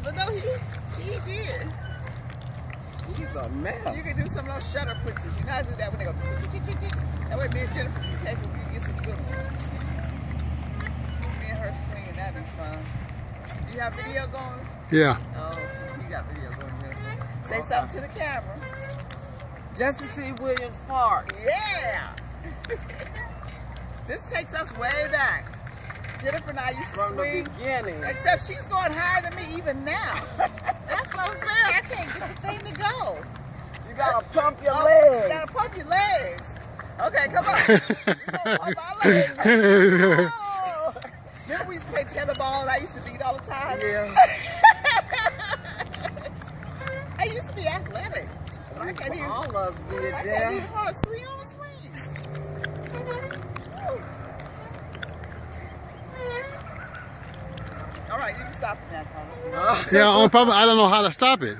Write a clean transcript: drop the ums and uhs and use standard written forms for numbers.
but no, he did. He's a mess. You can do some of those shutter pictures. You know how to do that when they go tick. That way me and Jennifer can take them. You get some good ones. Me and her swinging, that'd be fun. Do you have video going? Yeah. Oh, so he got video going, Jennifer. Say something to the camera. Jesse C. Williams Park. Yeah! This takes us way back. Jennifer and I used to swing. From the beginning. Except she's going higher than me even now. That's unfair. I can't get the thing to go. You gotta pump your legs. You gotta pump your legs. Okay, come on. You gonna pump our legs. Oh. Remember we used to play tetherball and I used to beat all the time? Yeah. I used to be athletic. But I can't even. All of us did I that. can't even hold a swing on a swing. All right, you can stop it now, Carlos. Yeah, on purpose. I don't know how to stop it.